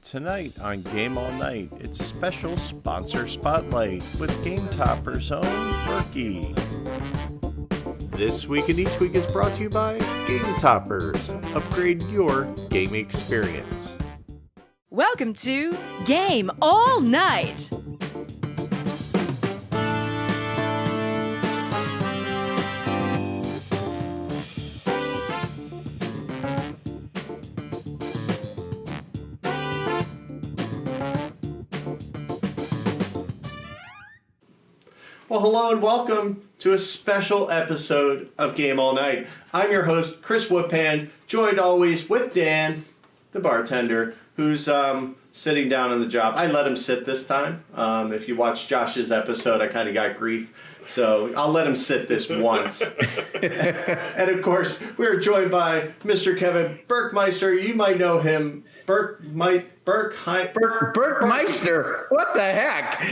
Tonight on Game All Night, it's a special sponsor spotlight with Gametoppers' own Burky. This week and each week is brought to you by Gametoppers. Upgrade your gaming experience. Welcome to Game All Night. Well, hello and welcome to a special episode of Game All Night. I'm your host, Chris Woodpan, joined always with Dan, the bartender, who's sitting down on the job. I let him sit this time. If you watch Josh's episode, I kind of got grief, so I'll let him sit this once. And of course, we're joined by Mr. Kevin Burkmeister. You might know him. Burkmeister. What the heck?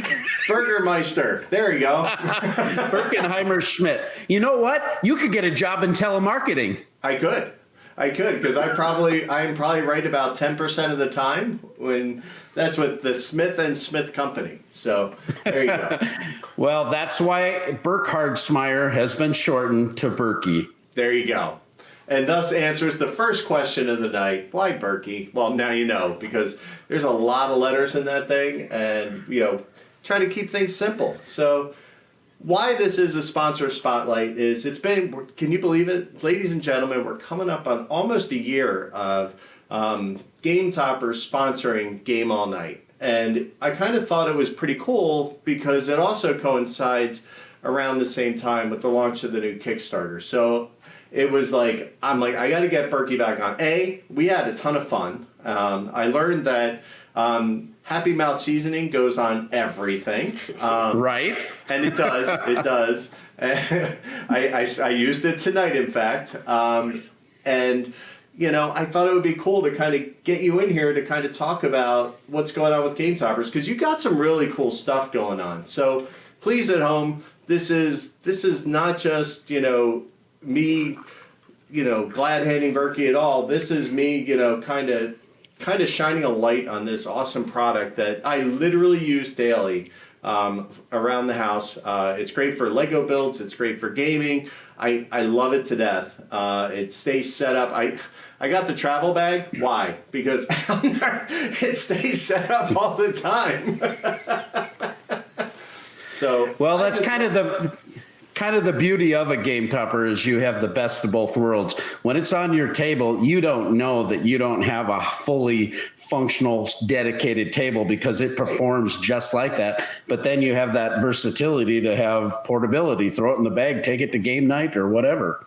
Burgermeister. There you go. Birkenheimer Schmidt. You know what? You could get a job in telemarketing. I could, because I'm probably right about 10% of the time when that's with the Smith and Smith Company. So there you go. Well, that's why Burkhardsmeyer has been shortened to Burky. There you go. And thus answers the first question of the night. Why Burky? Well, now you know, because there's a lot of letters in that thing, and trying to keep things simple. So why this is a sponsor spotlight is it's been, can you believe it? Ladies and gentlemen, we're coming up on almost a year of Gametoppers sponsoring Game All Night. And I kind of thought it was pretty cool because it also coincides around the same time with the launch of the new Kickstarter. So it was like, I got to get Burky back on. We had a ton of fun. I learned that Happy Mouth seasoning goes on everything. Right. And it does. It does. I used it tonight, in fact. And, I thought it would be cool to kind of get you in here to kind of talk about what's going on with Gametoppers, because you got some really cool stuff going on. So please, at home, this is not just, me, glad handing Burky at all. This is me, kind of shining a light on this awesome product that I literally use daily around the house. It's great for Lego builds. It's great for gaming. I love it to death. It stays set up. I got the travel bag. Why? Because it stays set up all the time. So well, that's kind of the beauty of a game topper is you have the best of both worlds. When it's on your table, you don't know that you don't have a fully functional, dedicated table because it performs just like that. But then you have that versatility to have portability, throw it in the bag, take it to game night or whatever.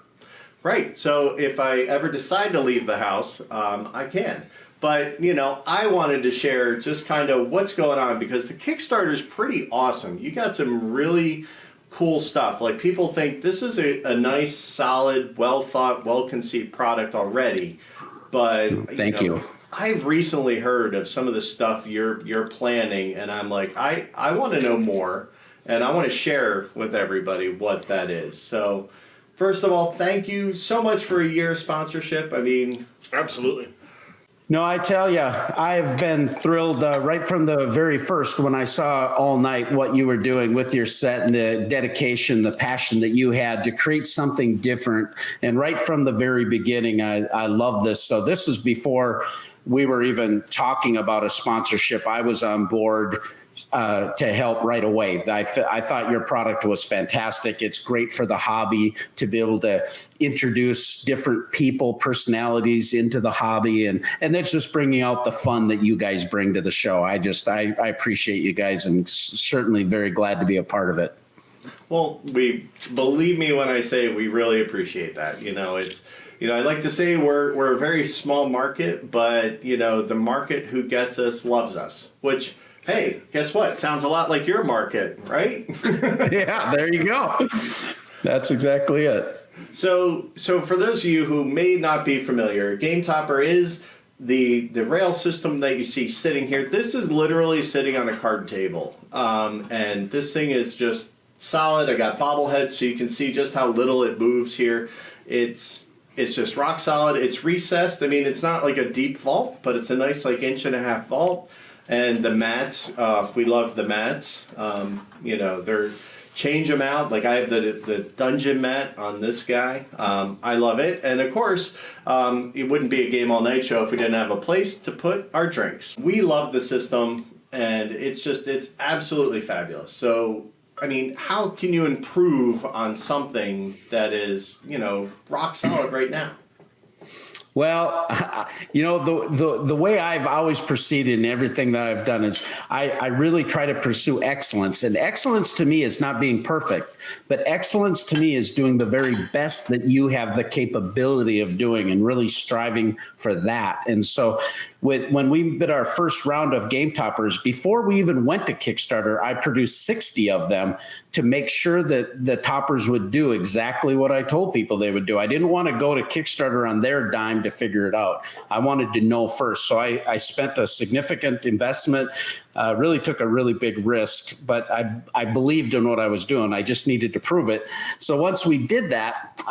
Right. So if I ever decide to leave the house, I can. But, I wanted to share just kind of what's going on because the Kickstarter is pretty awesome. You got some really cool stuff. Like, people think this is a nice, solid, well-thought, well-conceived product already. But thank you. I've recently heard of some of the stuff you're planning, and I'm like, I want to know more, and I want to share with everybody what that is. So, first of all, thank you so much for a year of sponsorship. I mean, absolutely. No, I tell you, I've been thrilled right from the very first when I saw all night what you were doing with your set and the dedication, the passion that you had to create something different. And right from the very beginning, I love this. So this is before we were even talking about a sponsorship. I was on board to help right away. I thought your product was fantastic. It's great for the hobby to be able to introduce different people, personalities into the hobby. And that's just bringing out the fun that you guys bring to the show. I appreciate you guys and certainly very glad to be a part of it. Well, believe me when I say we really appreciate that. I like to say we're a very small market, but, the market who gets us loves us, which, hey, guess what? Sounds a lot like your market, right? Yeah, there you go. That's exactly it. So for those of you who may not be familiar, Gametopper is the rail system that you see sitting here. This is literally sitting on a card table. And this thing is just solid. I got bobbleheads so you can see just how little it moves here. It's It's just rock solid. It's recessed. I mean, it's not like a deep vault, but it's a nice like 1.5-inch vault. And the mats, we love the mats. They're change them out. Like I have the dungeon mat on this guy. I love it. And of course, it wouldn't be a Game All Night show if we didn't have a place to put our drinks. We love the system, and it's absolutely fabulous. So, I mean, how can you improve on something that is, rock solid right now? Well, the way I've always proceeded in everything that I've done is I really try to pursue excellence. And excellence to me is not being perfect, but excellence to me is doing the very best that you have the capability of doing and really striving for that. And so when we did our first round of Gametoppers, before we even went to Kickstarter, I produced 60 of them to make sure that the toppers would do exactly what I told people they would do. I didn't want to go to Kickstarter on their dime to figure it out. I wanted to know first. So I spent a significant investment, really took a really big risk, but I believed in what I was doing. I just needed to prove it. So once we did that,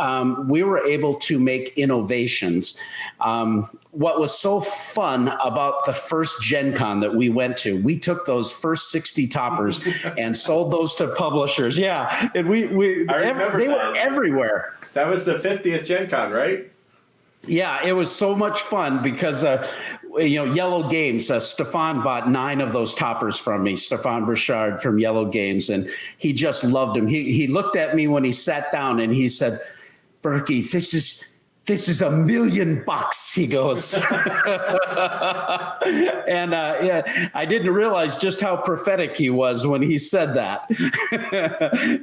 we were able to make innovations. What was so fun about the first Gen Con that we went to, we took those first 60 toppers and sold those to publishers. Yeah. And they were everywhere. That was the 50th Gen Con, right? Yeah, it was so much fun because, Yellow Games, Stefan bought 9 of those toppers from me, Stefan Burchard from Yellow Games, and he just loved them. He looked at me when he sat down and he said, "Burky, this is $1 million," he goes. And I didn't realize just how prophetic he was when he said that,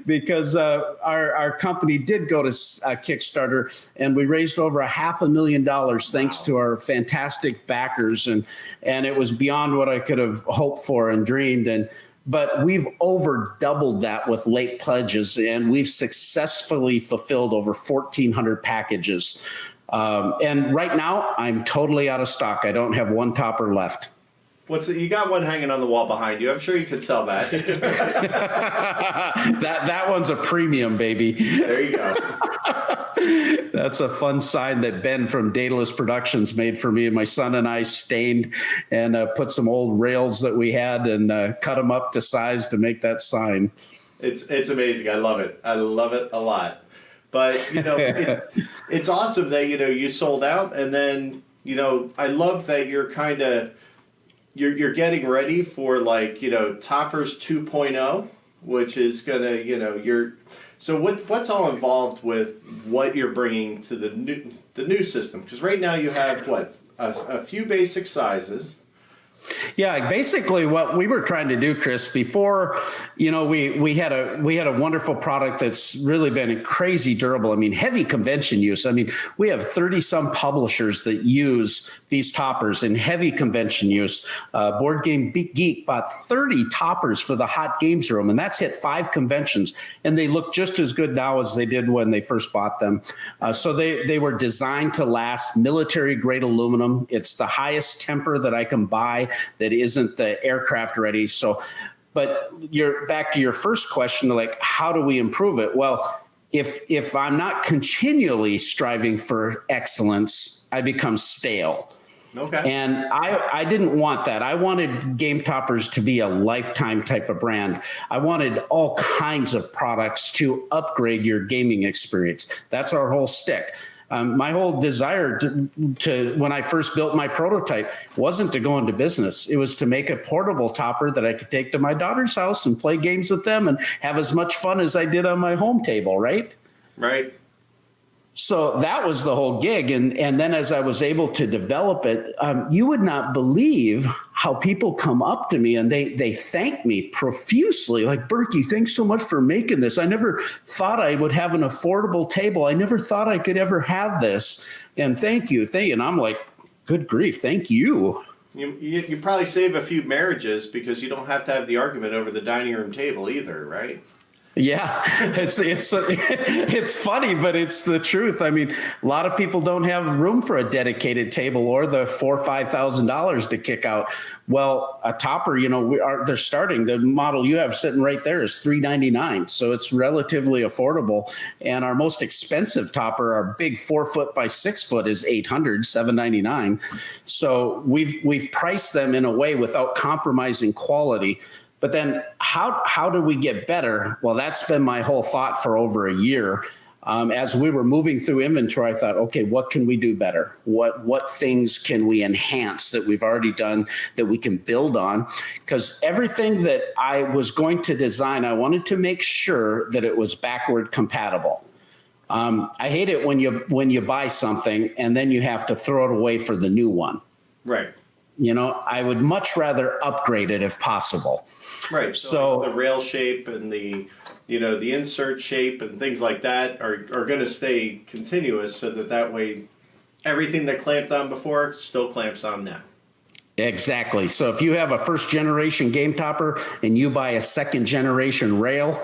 because our company did go to Kickstarter and we raised over $500,000 thanks to our fantastic backers, and it was beyond what I could have hoped for and dreamed. But we've over doubled that with late pledges, and we've successfully fulfilled over 1,400 packages. And right now, I'm totally out of stock. I don't have one topper left. You got one hanging on the wall behind you. I'm sure you could sell that. that one's a premium, baby. There you go. That's a fun sign that Ben from Daedalus Productions made for me, and my son and I stained and put some old rails that we had and cut them up to size to make that sign. It's amazing. I love it. I love it a lot. But it's awesome that you sold out, and then I love that you're kind of you're getting ready for Toppers 2.0, which is gonna So what's all involved with what you're bringing to the new system? Because right now you have a few basic sizes. Yeah, basically what we were trying to do, Chris, before, we had a wonderful product that's really been crazy durable. I mean, heavy convention use. I mean, we have 30 some publishers that use these toppers in heavy convention use. Board Game Geek bought 30 toppers for the Hot Games Room, and that's hit 5 conventions, and they look just as good now as they did when they first bought them. So they were designed to last, military grade aluminum. It's the highest temper that I can buy that isn't the aircraft ready. So, but you're back to your first question, how do we improve it? Well, if I'm not continually striving for excellence, I become stale. Okay. And I didn't want that. I wanted Gametoppers to be a lifetime type of brand. I wanted all kinds of products to upgrade your gaming experience. That's our whole stick. My whole desire to when I first built my prototype wasn't to go into business. It was to make a portable topper that I could take to my daughter's house and play games with them and have as much fun as I did on my home table, right? Right. So that was the whole gig. And then as I was able to develop it, you would not believe how people come up to me and they thank me profusely. Like, Burky, thanks so much for making this. I never thought I would have an affordable table. I never thought I could ever have this. And thank you. And I'm like, good grief, thank you. You probably save a few marriages because you don't have to have the argument over the dining room table either, right? Yeah, it's funny, but it's the truth. I mean, a lot of people don't have room for a dedicated table or the $4,000 or $5,000 to kick out. Well, a topper, they're starting. The model you have sitting right there is $399, so it's relatively affordable. And our most expensive topper, our big 4 foot by 6 foot, is $800, $799. So we've priced them in a way without compromising quality. But then how do we get better? Well, that's been my whole thought for over a year. As we were moving through inventory, I thought, okay, what can we do better? What things can we enhance that we've already done that we can build on? Because everything that I was going to design, I wanted to make sure that it was backward compatible. I hate it when you buy something and then you have to throw it away for the new one. Right. I would much rather upgrade it if possible. Right. So like the rail shape and the insert shape and things like that are going to stay continuous, so that way everything that clamped on before still clamps on now. Exactly. So if you have a first generation Gametopper and you buy a second generation rail,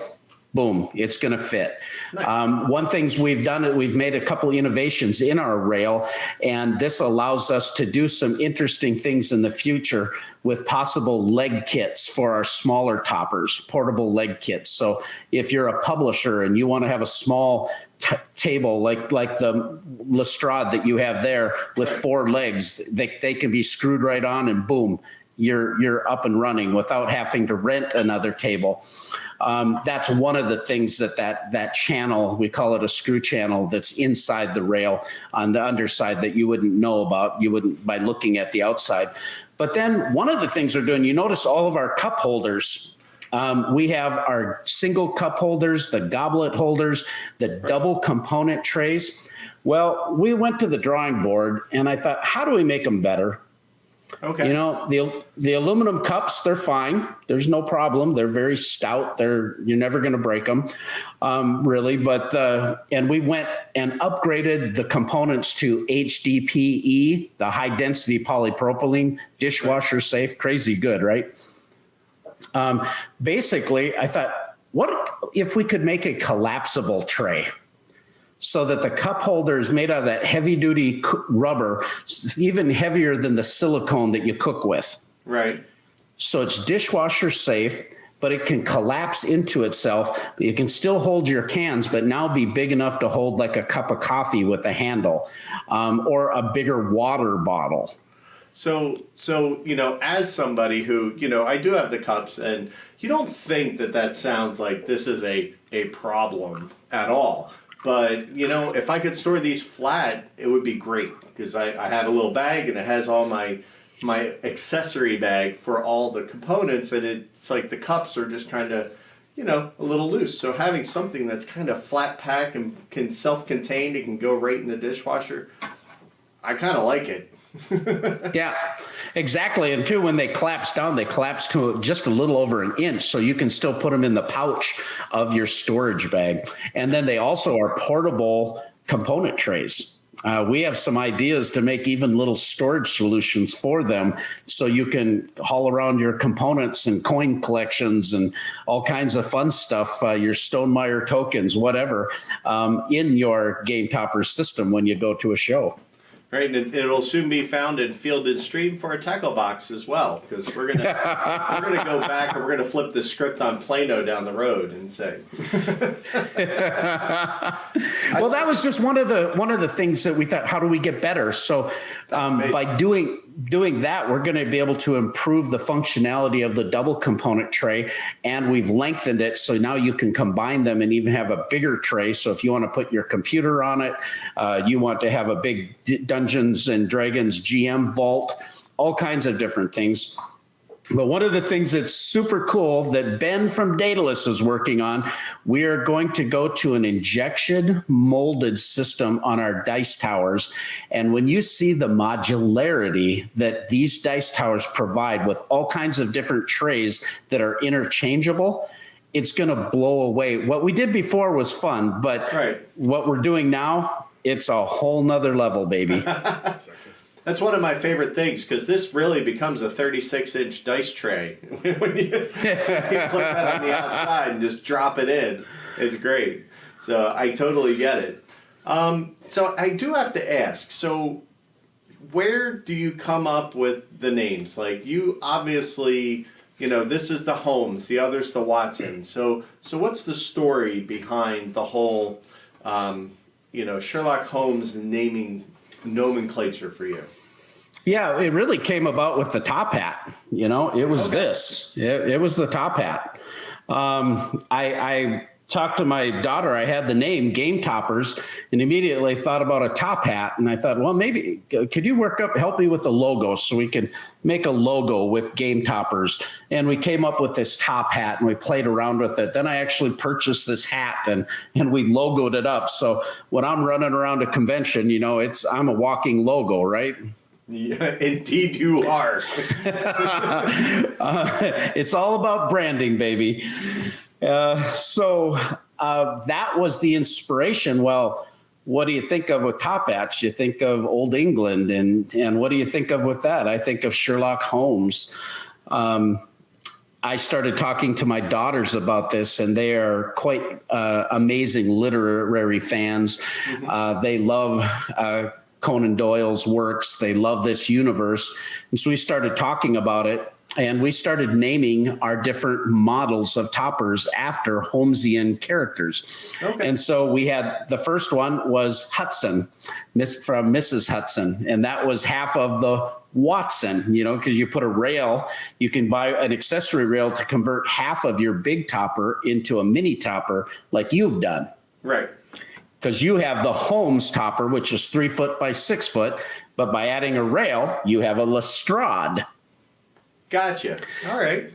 boom, it's going to fit. Nice. One things we've done, we've made a couple innovations in our rail, and this allows us to do some interesting things in the future with possible leg kits for our smaller toppers, portable leg kits. So if you're a publisher and you want to have a small table like the Lestrade that you have there with 4 legs, they can be screwed right on and boom, you're up and running without having to rent another table. That's one of the things that channel, we call it a screw channel, that's inside the rail on the underside that you wouldn't know about, by looking at the outside. But then one of the things we're doing, you notice all of our cup holders. We have our single cup holders, the goblet holders, the double component trays. Well, we went to the drawing board and I thought, how do we make them better? Okay. The aluminum cups, they're fine. There's no problem. They're very stout. You're never going to break them, really. But and we went and upgraded the components to HDPE, the high density polypropylene, dishwasher safe, crazy good, right? Basically, I thought, what if we could make a collapsible tray? So that the cup holder is made out of that heavy duty rubber, even heavier than the silicone that you cook with. Right. So it's dishwasher safe, but it can collapse into itself. You can still hold your cans, but now be big enough to hold like a cup of coffee with a handle, or a bigger water bottle. So as somebody who, I do have the cups, and you don't think that sounds like this is a problem at all. But, if I could store these flat, it would be great, because I have a little bag and it has all my accessory bag for all the components, and it's like the cups are just kind of, a little loose. So having something that's kind of flat pack and can self-contained, it can go right in the dishwasher, I kind of like it. Yeah, exactly. And too, when they collapse down, they collapse to just a little over an inch, so you can still put them in the pouch of your storage bag. And then they also are portable component trays. We have some ideas to make even little storage solutions for them, so you can haul around your components and coin collections and all kinds of fun stuff, your Stonemeyer tokens, whatever, in your Gametoppers system when you go to a show. Right, and it'll soon be found in Field and Stream for a tackle box as well, because we're gonna go back and we're gonna flip the script on Plano down the road and say. Well, that was just one of the things that we thought, how do we get better? So by doing that, we're going to be able to improve the functionality of the double component tray, and we've lengthened it so now you can combine them and even have a bigger tray. So if you want to put your computer on it, you want to have a big Dungeons and Dragons GM vault, all kinds of different things. But one of the things that's super cool that Ben from Daedalus is working on, we are going to go to an injection molded system on our dice towers. And when you see the modularity that these dice towers provide with all kinds of different trays that are interchangeable, it's going to blow away. What we did before was fun, but What we're doing now, it's a whole nother level, baby. That's one of my favorite things because this really becomes a 36-inch dice tray when you put that on the outside and just drop it in. It's great. So I totally get it. So I do have to ask. So where do you come up with the names? Like you obviously, this is the Holmes, the other's the Watson. So what's the story behind the whole, Sherlock Holmes naming nomenclature for you? Yeah, it really came about with the top hat. It was this. It was the top hat. I talked to my daughter. I had the name Gametoppers and immediately thought about a top hat. And I thought, well, maybe could you help me with the logo so we can make a logo with Gametoppers? And we came up with this top hat and we played around with it. Then I actually purchased this hat and we logoed it up. So when I'm running around a convention, I'm a walking logo, right? Yeah, indeed you are. It's all about branding, baby. So that was the inspiration. Well, what do you think of with top hats? You think of Old England, and what do you think of with that? I think of Sherlock Holmes. I started talking to my daughters about this, and they are quite amazing literary fans. Mm-hmm. They love Conan Doyle's works. They love this universe. And so we started talking about it. And we started naming our different models of toppers after Holmesian characters. Okay. And so we had the first one was Hudson, from Mrs. Hudson. And that was half of the Watson, because you put a rail, you can buy an accessory rail to convert half of your big topper into a mini topper like you've done. Right. Because you have the Holmes topper, which is 3 foot by 6 foot. But by adding a rail, you have a Lestrade. Gotcha. All right.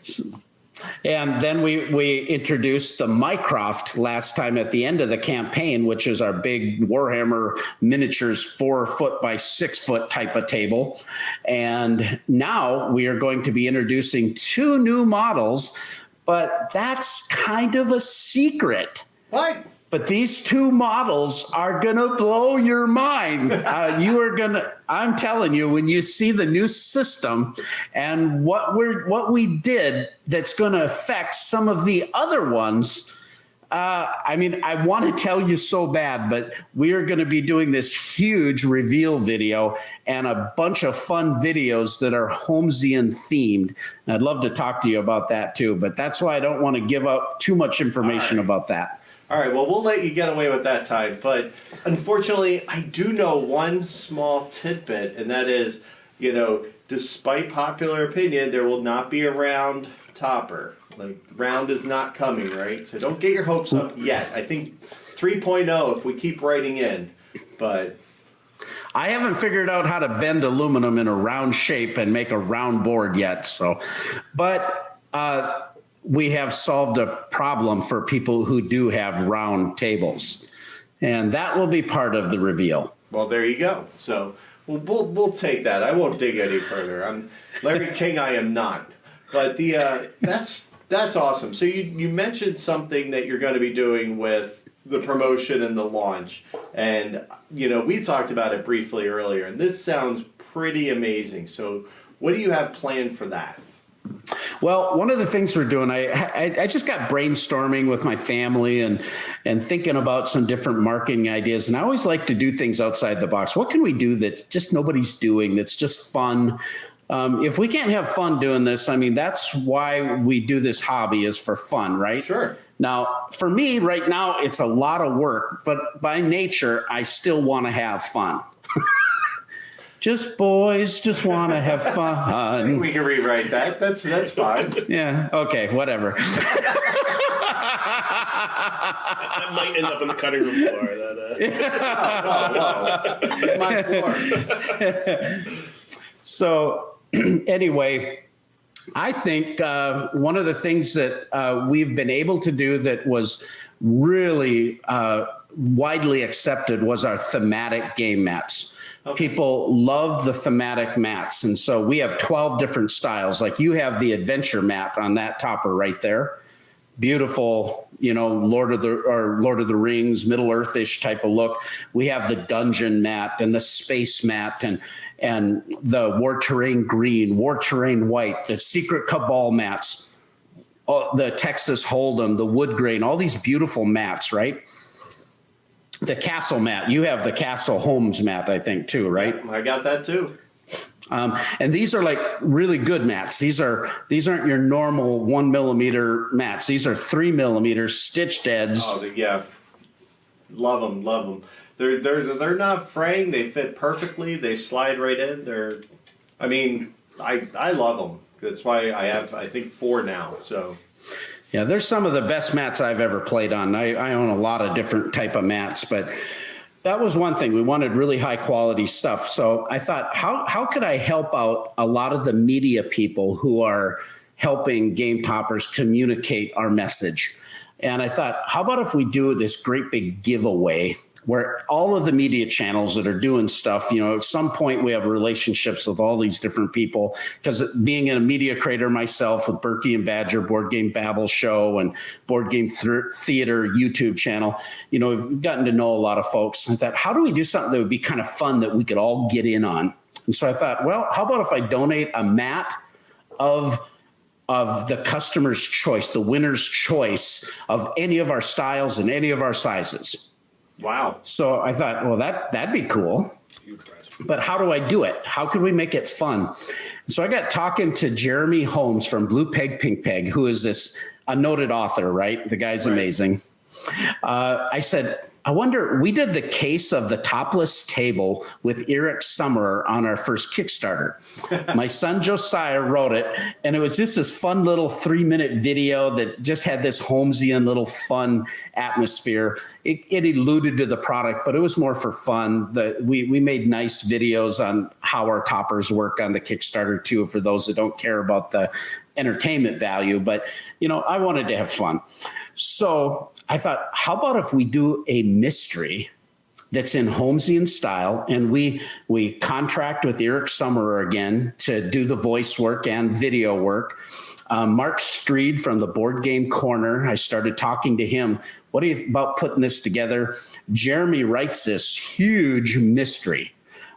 And then we introduced the Mycroft last time at the end of the campaign, which is our big Warhammer miniatures 4 foot by 6 foot type of table. And now we are going to be introducing 2 new models, but that's kind of a secret. What? But these 2 models are going to blow your mind. I'm telling you, when you see the new system and what we did that's going to affect some of the other ones. I want to tell you so bad, but we are going to be doing this huge reveal video and a bunch of fun videos that are Holmesian themed. And I'd love to talk to you about that too, but that's why I don't want to give up too much information about that. All right, well, we'll let you get away with that time. But unfortunately, I do know one small tidbit, and that is, despite popular opinion, there will not be a round topper. Like, round is not coming, right? So don't get your hopes up yet. I think 3.0 if we keep writing in, but... I haven't figured out how to bend aluminum in a round shape and make a round board yet, so... But... we have solved a problem for people who do have round tables. And that will be part of the reveal. Well, there you go. So we'll take that. I won't dig any further. I'm Larry King, I am not. But that's awesome. So you mentioned something that you're going to be doing with the promotion and the launch. And, we talked about it briefly earlier. And this sounds pretty amazing. So what do you have planned for that? Well, one of the things we're doing, I just got brainstorming with my family and thinking about some different marketing ideas. And I always like to do things outside the box. What can we do that just nobody's doing that's just fun? If we can't have fun doing this, that's why we do this hobby, is for fun, right? Sure. Now, for me right now, it's a lot of work, but by nature, I still want to have fun. Just boys just want to have fun. I think we can rewrite that. That's fine. Yeah. Okay. Whatever. That might end up on the cutting room floor. Whoa. It's my floor. So anyway, I think one of the things that we've been able to do that was really widely accepted was our thematic game mats. Okay. People love the thematic mats. And so we have 12 different styles. Like you have the adventure mat on that topper right there. beautiful, Lord of the Rings, Middle Earth-ish type of look. We have the dungeon mat and the space mat and the war terrain green, war terrain white, the secret cabal mats, the Texas Hold'em, the wood grain, all these beautiful mats, right? The castle mat. You have the Castle Homes mat, I think, too, right? Yeah, I got that too. And these are like really good mats. These aren't your normal 1 millimeter mats. These are 3 millimeter stitched eds. Oh, yeah. Love them. They're not fraying. They fit perfectly. They slide right in. I love them. That's why I have, I think, 4 now. So. Yeah, there's some of the best mats I've ever played on. I own a lot of different type of mats, but that was one thing. We wanted really high quality stuff. So I thought, how could I help out a lot of the media people who are helping Gametoppers communicate our message? And I thought, how about if we do this great big giveaway where all of the media channels that are doing stuff, at some point we have relationships with all these different people, because being a media creator myself with Burky and Badger, Board Game Babble show and Board Game Theater YouTube channel, we've gotten to know a lot of folks. I thought, how do we do something that would be kind of fun that we could all get in on? And so I thought, well, how about if I donate a mat of the customer's choice, the winner's choice of any of our styles and any of our sizes. Wow. So I thought, well, that'd be cool. But how do I do it? How can we make it fun? So I got talking to Jeremy Holmes from Blue Peg Pink Peg, who is a noted author, right? The guy's amazing. I said, I wonder, we did the case of the topless table with Eric Summerer on our first Kickstarter. My son Josiah wrote it, and it was just this fun little 3-minute video that just had this Holmesian little fun atmosphere. It alluded to the product, but it was more for fun. We made nice videos on how our toppers work on the Kickstarter too, for those that don't care about the entertainment value. But, I wanted to have fun. So I thought, how about if we do a mystery that's in Holmesian style, and we contract with Eric Summerer again to do the voice work and video work. Mark Streed from the Board Game Corner, I started talking to him. What do you about putting this together? Jeremy writes this huge mystery.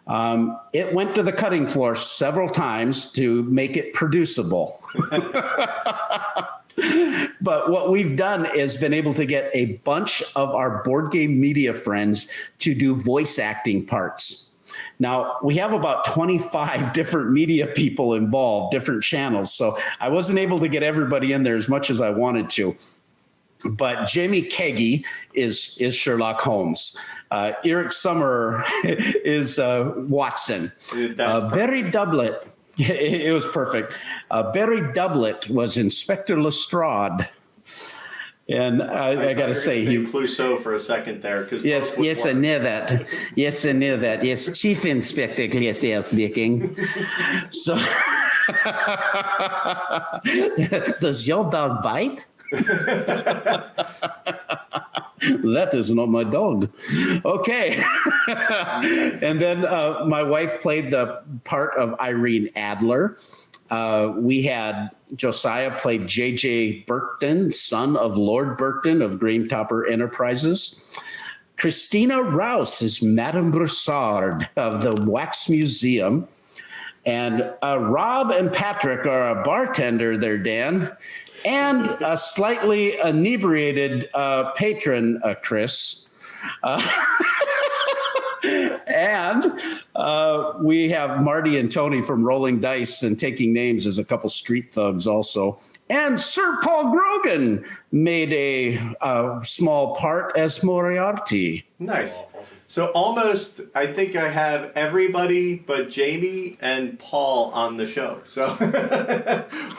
It went to the cutting floor several times to make it producible. But what we've done is been able to get a bunch of our board game media friends to do voice acting parts. Now, we have about 25 different media people involved, different channels. So I wasn't able to get everybody in there as much as I wanted to. But Jamie Keggy is Sherlock Holmes. Eric Summerer is Watson. Barry Doublet. It was perfect. Barry Doublet was Inspector Lestrade. And I got to say, he Clouseau for a second there. Yes, I knew that. Yes, I knew that. Yes, Chief Inspector Clouseau speaking. So, does your dog bite? That is not my dog. Okay. And then my wife played the part of Irene Adler. We had Josiah played J.J. Burkton, son of Lord Burkton of Gametopper Enterprises. Christina Rouse is Madame Broussard of the Wax Museum. And Rob and Patrick are a bartender there, Dan, and a slightly inebriated patron, Chris. And we have Marty and Tony from Rolling Dice and Taking Names as a couple street thugs also. And Sir Paul Grogan made a small part as Moriarty. Nice. So almost, I think I have everybody but Jamie and Paul on the show. So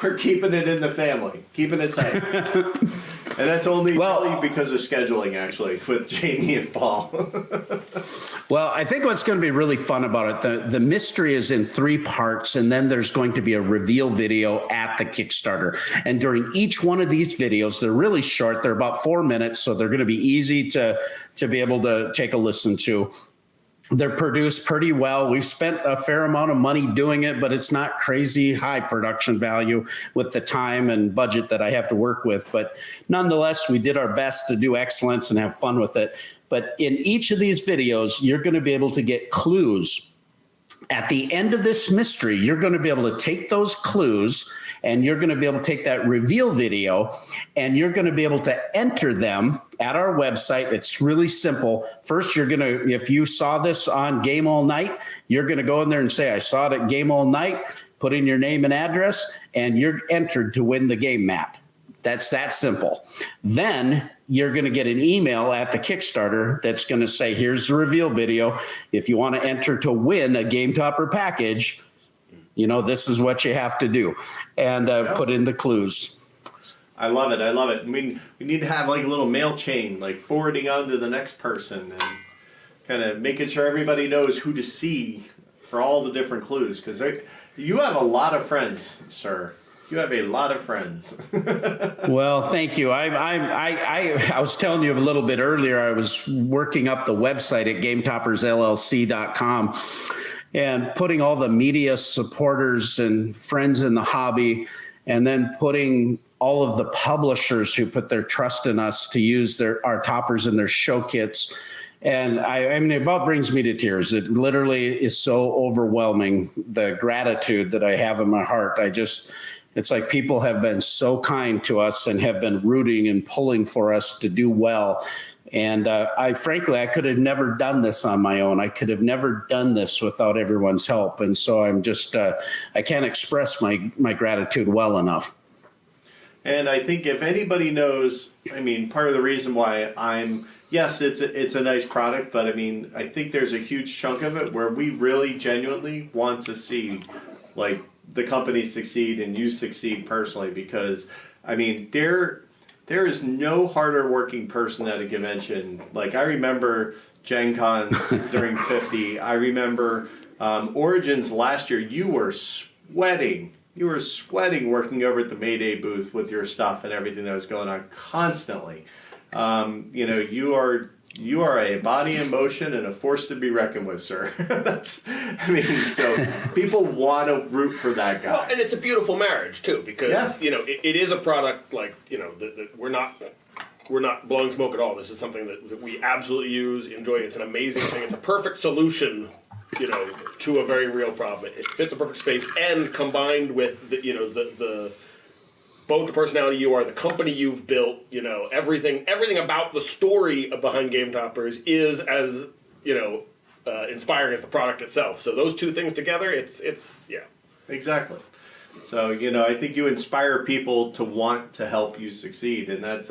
we're keeping it in the family, keeping it tight. And that's only really because of scheduling, actually, with Jamie and Paul. Well, I think what's going to be really fun about it, the mystery is in 3 parts, and then there's going to be a reveal video at the Kickstarter. And during each one of these videos, they're really short. They're about 4 minutes, so they're going to be easy to be able to take a listen to. They're produced pretty well. We've spent a fair amount of money doing it, but it's not crazy high production value with the time and budget that I have to work with. But nonetheless, we did our best to do excellence and have fun with it. But in each of these videos, you're going to be able to get clues. At the end of this mystery, you're going to be able to take those clues and you're going to be able to take that reveal video and you're going to be able to enter them at our website. It's really simple. First, you're going to, if you saw this on Game All Night, you're going to go in there and say, I saw it at Game All Night, put in your name and address, and you're entered to win the game map. That's that simple. Then you're going to get an email at the Kickstarter that's going to say, here's the reveal video. If you want to enter to win a Gametopper package, you know, this is what you have to do. And put in the clues. I love it. I love it. I mean, we need to have like a little mail chain, like forwarding on to the next person and kind of making sure everybody knows who to see for all the different clues. Because you have a lot of friends, sir. You have a lot of friends. Well, thank you. I was telling you a little bit earlier, I was working up the website at gametoppersllc.com and putting all the media supporters and friends in the hobby, and then putting all of the publishers who put their trust in us to use our toppers in their show kits. And I mean, it about brings me to tears. It literally is so overwhelming, the gratitude that I have in my heart. It's like people have been so kind to us and have been rooting and pulling for us to do well. And frankly, I could have never done this on my own. I could have never done this without everyone's help. And so I'm just, I can't express my gratitude well enough. And I think if anybody knows, I mean, part of the reason why yes, it's a nice product, but I mean, I think there's a huge chunk of it where we really genuinely want to see, like, the company succeed and you succeed personally, because I mean there is no harder working person at a convention. Like, I remember Gen Con during 50. I remember Origins last year. You were sweating working over at the Mayday booth with your stuff and everything that was going on constantly. You know, you are a body in motion and a force to be reckoned with, sir. So people want to root for that guy. Well, and it's a beautiful marriage too, because you know it is a product like, you know, that we're not blowing smoke at all. This is something that we absolutely use, enjoy. It's an amazing thing. It's a perfect solution, you know, to a very real problem. It fits a perfect space, and combined with the both the personality you are, the company you've built, you know, everything about the story behind Gametoppers is as, you know, inspiring as the product itself. So those two things together, it's yeah. Exactly. So, you know, I think you inspire people to want to help you succeed, and that's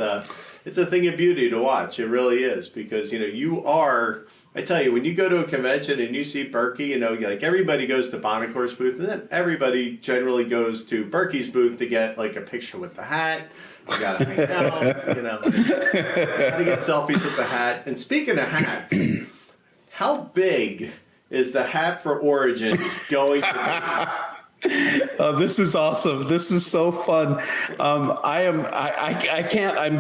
it's a thing of beauty to watch. It really is, because, you know, you are. I tell you, when you go to a convention and you see Burky, you know, like, everybody goes to Bonacor's booth, and then everybody generally goes to Burky's booth to get like a picture with the hat. You gotta hang out, you know, gotta get selfies with the hat. And speaking of hats, how big is the hat for Origins going to be? This is awesome. This is so fun. I'm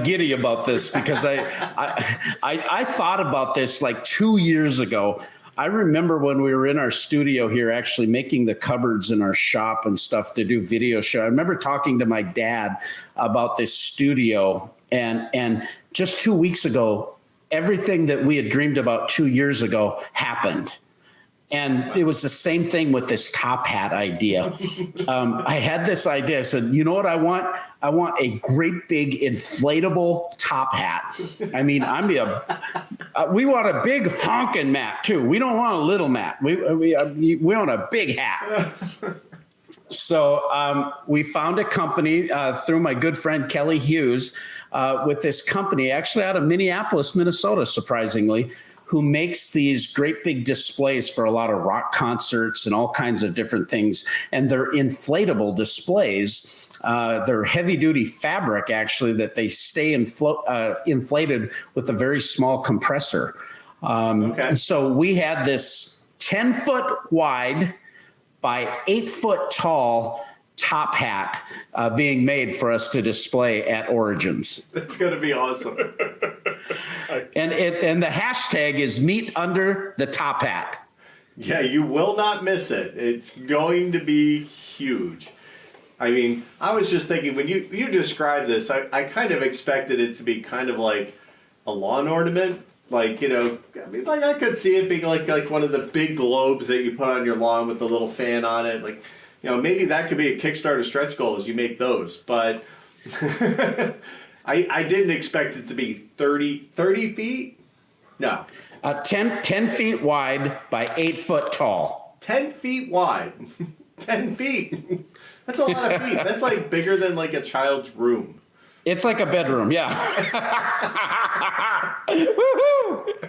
giddy about this because I thought about this like 2 years ago. I remember when we were in our studio here, actually making the cupboards in our shop and stuff to do video show. I remember talking to my dad about this studio, and just 2 weeks ago, everything that we had dreamed about 2 years ago happened. And it was the same thing with this top hat idea. I had this idea. I said, you know what I want? I want a great big inflatable top hat. I mean, we want a big honking mat too. We don't want a little mat. We want a big hat. So we found a company through my good friend Kelly Hughes with this company actually out of Minneapolis, Minnesota, surprisingly, who makes these great big displays for a lot of rock concerts and all kinds of different things. And they're inflatable displays. They're heavy duty fabric, actually, that they stay inflated with a very small compressor. So we had this 10-foot wide by 8-foot tall top hat being made for us to display at Origins. That's going to be awesome. And the hashtag is meet under the top hat. Yeah, you will not miss it. It's going to be huge. I mean, I was just thinking, when you described this, I kind of expected it to be kind of like a lawn ornament. Like, you know, I mean, like I could see it being like one of the big globes that you put on your lawn with the little fan on it. Like, you know, maybe that could be a Kickstarter stretch goal as you make those. But I didn't expect it to be 30 feet. No. 10 feet wide by 8 foot tall. 10 feet wide. 10 feet. That's a lot of feet. That's like bigger than like a child's room. It's like a bedroom, yeah. Woohoo!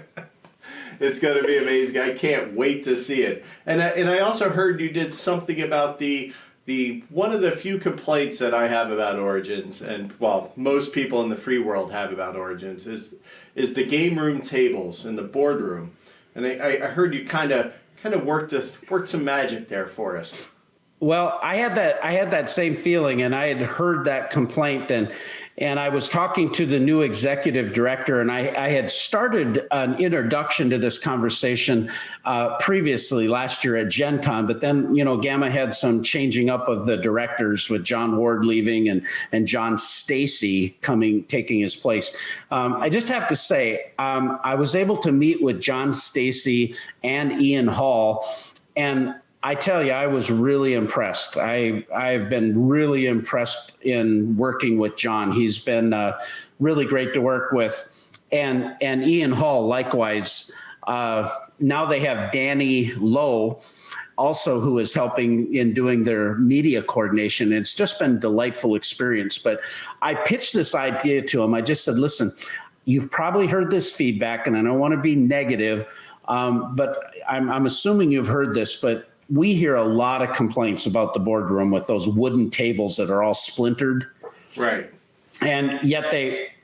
It's going to be amazing. I can't wait to see it. And I also heard you did something about the one of the few complaints that I have about Origins, and well, most people in the free world have about Origins, is the game room tables and the boardroom. And I heard you kind of worked some magic there for us. Well, I had that same feeling, and I had heard that complaint, and I was talking to the new executive director, and I had started an introduction to this conversation previously last year at Gen Con, but then, you know, Gamma had some changing up of the directors with John Ward leaving and John Stacy taking his place. I just have to say, I was able to meet with John Stacy and Ian Hall, and I tell you, I was really impressed. I've been really impressed in working with John. He's been really great to work with. And Ian Hall, likewise. Now they have Danny Lowe also, who is helping in doing their media coordination. It's just been a delightful experience. But I pitched this idea to him. I just said, listen, you've probably heard this feedback, and I don't want to be negative, but I'm assuming you've heard this, but we hear a lot of complaints about the boardroom with those wooden tables that are all splintered. Right. And yet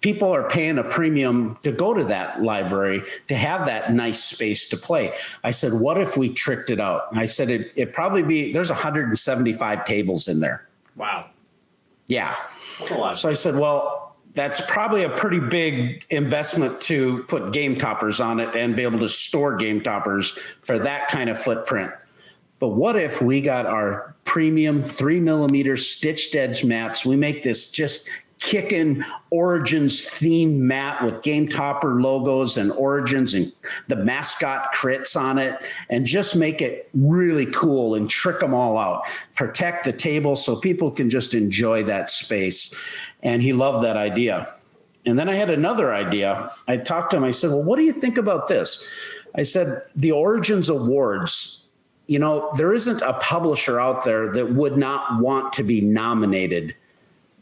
people are paying a premium to go to that library to have that nice space to play. I said, what if we tricked it out? I said, it'd probably be, there's 175 tables in there. Wow. Yeah. That's a lot. So I said, well, that's probably a pretty big investment to put Gametoppers on it and be able to store Gametoppers for that kind of footprint. But what if we got our premium 3mm stitched edge mats? We make this just kicking Origins themed mat with Gametopper logos and Origins and the mascot crits on it, and just make it really cool and trick them all out. Protect the table so people can just enjoy that space. And he loved that idea. And then I had another idea. I talked to him. I said, well, what do you think about this? I said, the Origins Awards, you know, there isn't a publisher out there that would not want to be nominated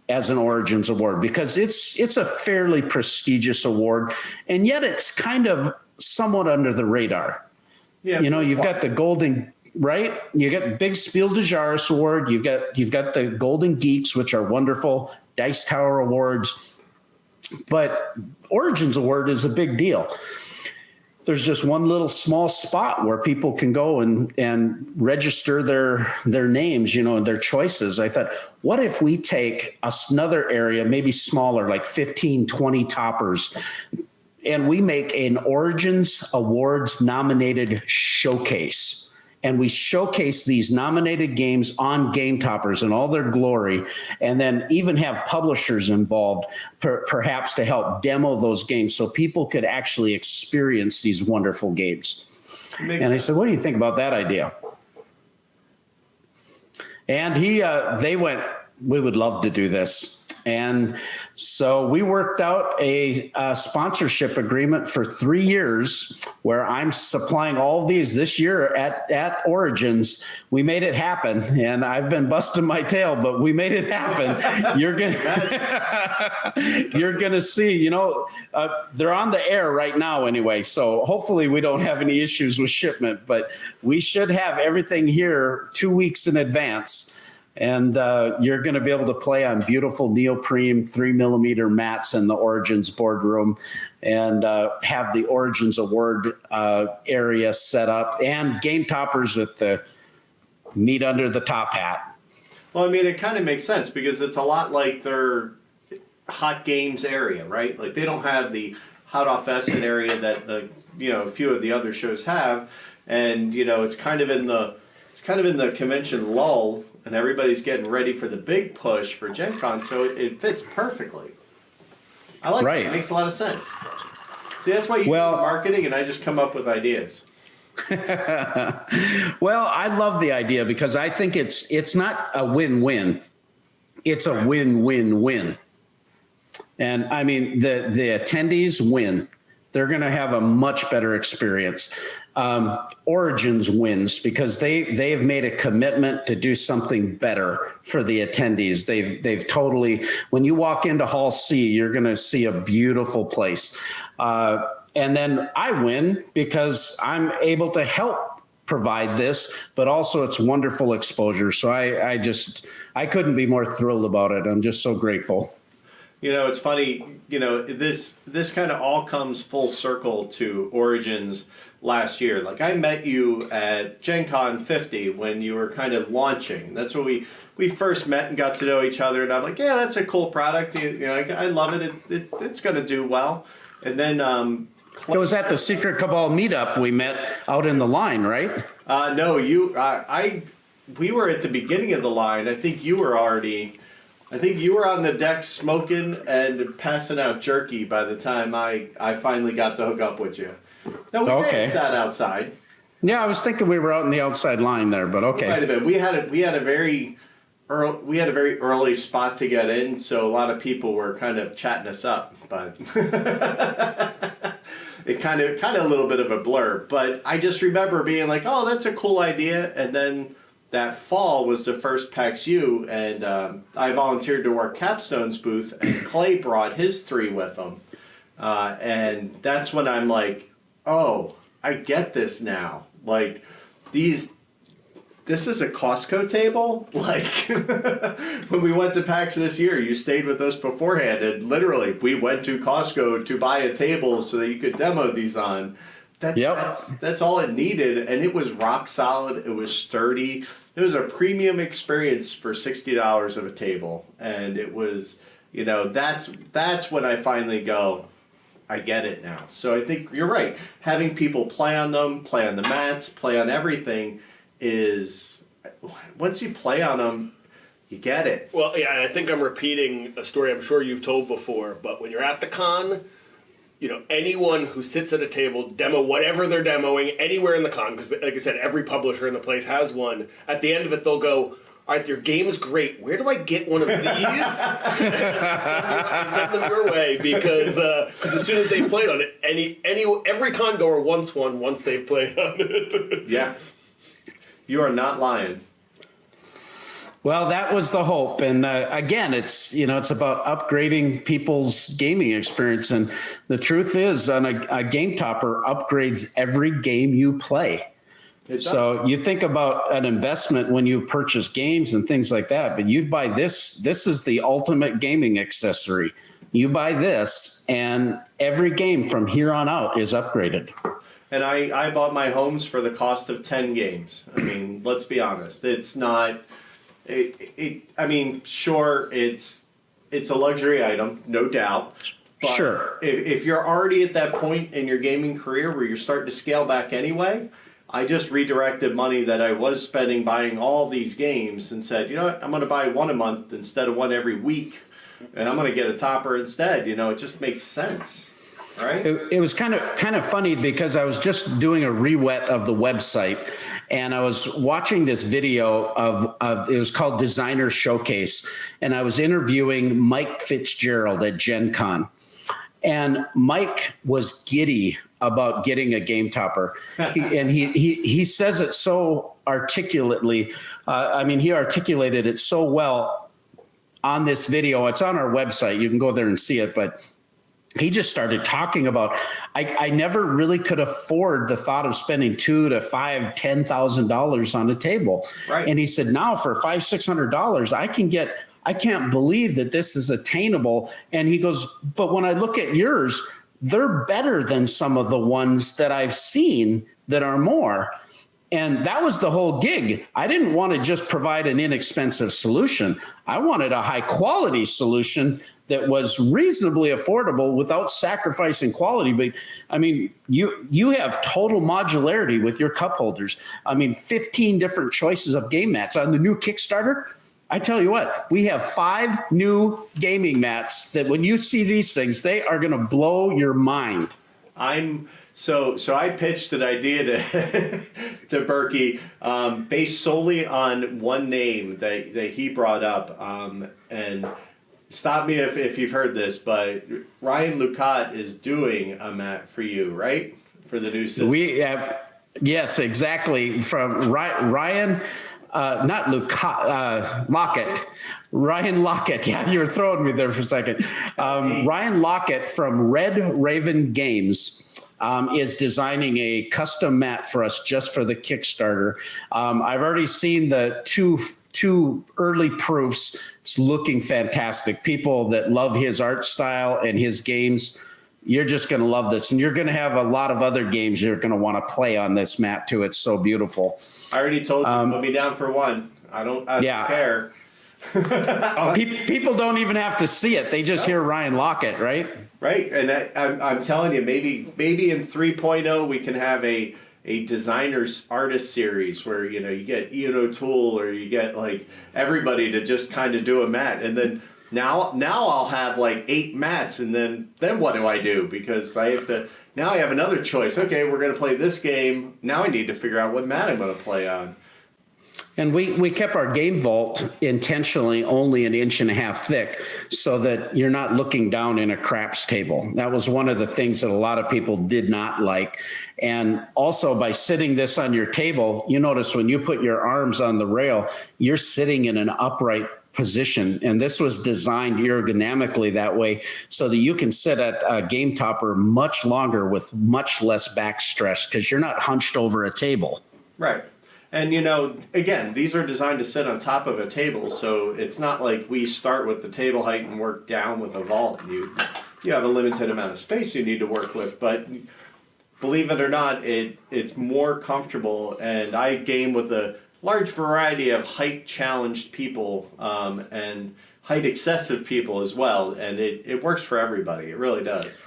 as an Origins Award, because it's a fairly prestigious award, and yet it's kind of somewhat under the radar. Yeah, you know, you've got the golden, right? You got Big Spiel des Jahres Award. You've got the Golden Geeks, which are wonderful Dice Tower Awards, but Origins Award is a big deal. There's just one little small spot where people can go and register their names, you know, and their choices. I thought, what if we take another area, maybe smaller, like 15, 20 toppers, and we make an Origins Awards nominated showcase. And we showcase these nominated games on Gametoppers in all their glory, and then even have publishers involved, perhaps to help demo those games so people could actually experience these wonderful games. I said, what do you think about that idea? And they went, we would love to do this. And so we worked out a sponsorship agreement for 3 years where I'm supplying all these this year at Origins. We made it happen, and I've been busting my tail, but we made it happen. You're gonna see, you know, they're on the air right now anyway, so hopefully we don't have any issues with shipment, but we should have everything here 2 weeks in advance. And you're going to be able to play on beautiful neoprene 3mm mats in the Origins boardroom, and have the Origins Award area set up, and Gametoppers with the meat under the top hat. Well, I mean, it kind of makes sense because it's a lot like their hot games area, right? Like they don't have the hot off Essen area that a few of the other shows have, and it's kind of in the convention lull, and everybody's getting ready for the big push for Gen Con, so it fits perfectly. I like it. It makes a lot of sense. See, that's why you do marketing, and I just come up with ideas. Well, I love the idea because I think it's not a win-win. It's a win-win-win. And I mean, the attendees win. They're going to have a much better experience. Origins wins because they have made a commitment to do something better for the attendees. They've totally, when you walk into Hall C, you're going to see a beautiful place. And then I win because I'm able to help provide this, but also it's wonderful exposure. So I couldn't be more thrilled about it. I'm just so grateful. It's funny, this kind of all comes full circle to Origins last year. Like, I met you at Gen Con 50 when you were kind of launching. That's when we first met and got to know each other, and I'm like, yeah, that's a cool product. I love it. It's going to do well. And then it was at the Secret Cabal meetup we met out in the line, right? No, we were at the beginning of the line. I think you were on the deck smoking and passing out jerky by the time I finally got to hook up with you. No, we may have sat outside. Yeah, I was thinking we were out in the outside line there, but okay. Might have been. We had a very early spot to get in, so a lot of people were kind of chatting us up, but it kind of a little bit of a blur. But I just remember being like, "Oh, that's a cool idea," and then that fall was the first PAX U, and I volunteered to work Capstone's booth, and Clay brought his 3 with him, and that's when I'm like, oh, I get this now. Like, this is a Costco table? Like, when we went to PAX this year, you stayed with us beforehand, and literally, we went to Costco to buy a table so that you could demo these on. That's all it needed, and it was rock solid. It was sturdy. It was a premium experience for $60 of a table, and it was, that's when I finally go, I get it now. So I think you're right. Having people play on them, play on the mats, play on everything is, once you play on them, you get it. Well, yeah, and I think I'm repeating a story I'm sure you've told before, but when you're at the con, anyone who sits at a table, demo whatever they're demoing anywhere in the con, because like I said, every publisher in the place has one, at the end of it, they'll go, all right, your game is great. Where do I get one of these? Send them your way because as soon as they've played on it, every con goer wants one once they've played on it. Yeah, you are not lying. Well, that was the hope, and again, it's about upgrading people's gaming experience, and the truth is, a Gametopper upgrades every game you play. So you think about an investment when you purchase games and things like that, but you'd buy this. This is the ultimate gaming accessory. You buy this, and every game from here on out is upgraded. And I bought my homes for the cost of 10 games. I mean, let's be honest. It's not. Sure, it's a luxury item, no doubt. But sure. If you're already at that point in your gaming career where you're starting to scale back anyway, I just redirected money that I was spending buying all these games and said, you know what, I'm going to buy one a month instead of one every week, and I'm going to get a topper instead. It just makes sense. Right? It was kind of funny because I was just doing a re-wet of the website, and I was watching this video of it was called Designer Showcase, and I was interviewing Mike Fitzgerald at Gen Con. And Mike was giddy about getting a Gametopper. He says it so articulately. He articulated it so well on this video. It's on our website. You can go there and see it, but he just started talking about, I never really could afford the thought of spending $2,000 to $5,000, $10,000 on a table. Right. And he said, now for $500, $600, I can't believe that this is attainable. And he goes, but when I look at yours, they're better than some of the ones that I've seen that are more. And that was the whole gig. I didn't want to just provide an inexpensive solution. I wanted a high quality solution that was reasonably affordable without sacrificing quality. But I mean, you have total modularity with your cup holders. I mean, 15 different choices of game mats on the new Kickstarter. I tell you what, we have 5 new gaming mats that when you see these things, they are going to blow your mind. So I pitched an idea to Burky based solely on one name that he brought up. And stop me if you've heard this, but Ryan Lucat is doing a mat for you, right? For the new system. Yes, exactly. From Ryan. Not Lockett. Ryan Lockett. Yeah, you were throwing me there for a second. Ryan Lockett from Red Raven Games is designing a custom mat for us just for the Kickstarter. I've already seen the two early proofs. It's looking fantastic. People that love his art style and his games, you're just going to love this. And you're going to have a lot of other games you're going to want to play on this mat too. It's so beautiful. I already told you, put me down for one. I don't care. People don't even have to see it. They just hear Ryan Lockett, right? Right. And I'm telling you, maybe in 3.0 we can have a designer's artist series where, you get Ian O'Toole or you get like everybody to just kind of do a mat. And then Now I'll have like 8 mats, and then what do I do? Because I have another choice. Okay, we're going to play this game. Now I need to figure out what mat I'm going to play on. And we kept our game vault intentionally only 1.5 inches thick so that you're not looking down in a craps table. That was one of the things that a lot of people did not like. And also by sitting this on your table, you notice when you put your arms on the rail, you're sitting in an upright position, and this was designed ergonomically that way so that you can sit at a Gametopper much longer with much less back stress because you're not hunched over a table. Right. And again, these are designed to sit on top of a table, so it's not like we start with the table height and work down with a vault. You have a limited amount of space you need to work with, but believe it or not, it's more comfortable, and I game with a large variety of height challenged people and height excessive people as well, and it works for everybody. It really does.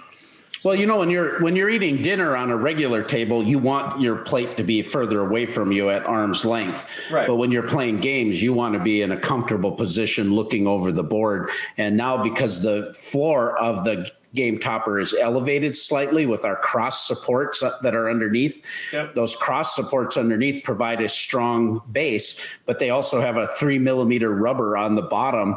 Well, when you're eating dinner on a regular table, you want your plate to be further away from you at arm's length. Right. But when you're playing games, you want to be in a comfortable position looking over the board. And now because the floor of the Gametopper is elevated slightly with our cross supports that are underneath. Yep. Those cross supports underneath provide a strong base, but they also have a 3mm rubber on the bottom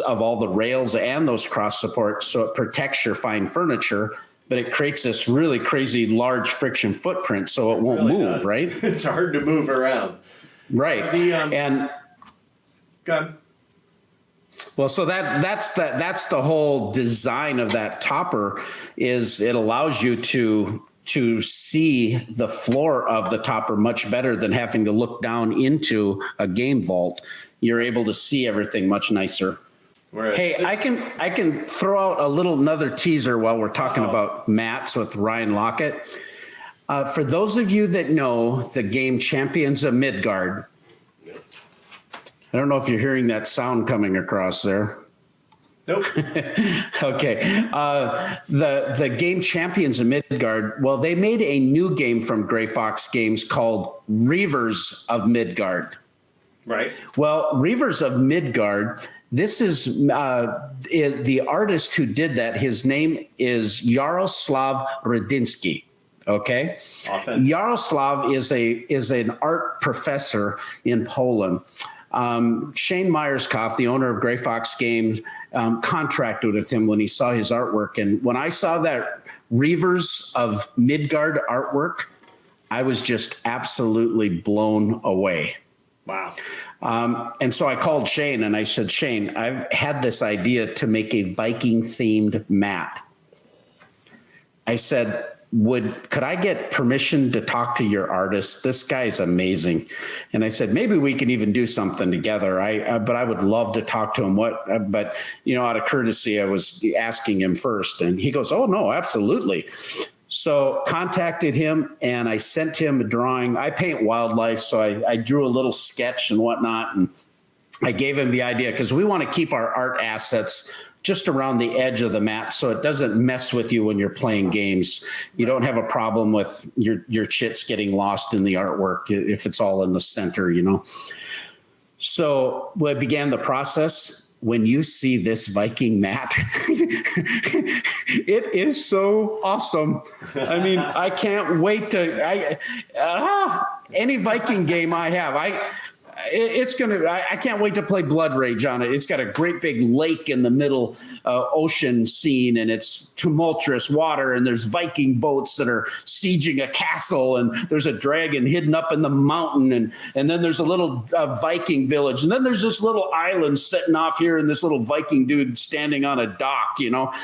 of all the rails and those cross supports, so it protects your fine furniture, but it creates this really crazy large friction footprint so it won't move, does. right? It's hard to move around. Right. And go ahead. Well, so that's the whole design of that topper. Is it allows you to see the floor of the topper much better than having to look down into a game vault. You're able to see everything much nicer. Hey, I can throw out another teaser while we're talking about mats with Ryan Lockett. For those of you that know the game Champions of Midgard, I don't know if you're hearing that sound coming across there. Nope. Okay. The game Champions of Midgard, well, they made a new game from Gray Fox Games called Reavers of Midgard. Right. Well, Reavers of Midgard, this is the artist who did that. His name is Jaroslav Radinsky. Okay. Often. Jaroslav is an art professor in Poland. Shane Myerscough, the owner of Gray Fox Games, contracted with him when he saw his artwork. And when I saw that Reavers of Midgard artwork, I was just absolutely blown away. Wow. And so I called Shane and I said, Shane, I've had this idea to make a Viking themed mat. I said, could I get permission to talk to your artist? This guy's amazing. And I said, maybe we can even do something together. But I would love to talk to him. But out of courtesy, I was asking him first. And he goes, oh no, absolutely. So contacted him and I sent him a drawing. I paint wildlife. So I drew a little sketch and whatnot. And I gave him the idea because we want to keep our art assets just around the edge of the mat so it doesn't mess with you when you're playing games. You don't have a problem with your chits getting lost in the artwork if it's all in the center, you know. So I began the process. When you see this Viking mat, it is so awesome. I mean, I can't wait to, any Viking game I have, I can't wait to play Blood Rage on it. It's got a great big lake in the middle, ocean scene, and it's tumultuous water, and there's Viking boats that are sieging a castle, and there's a dragon hidden up in the mountain, and then there's a little Viking village, and then there's this little island sitting off here, and this little Viking dude standing on a dock, you know.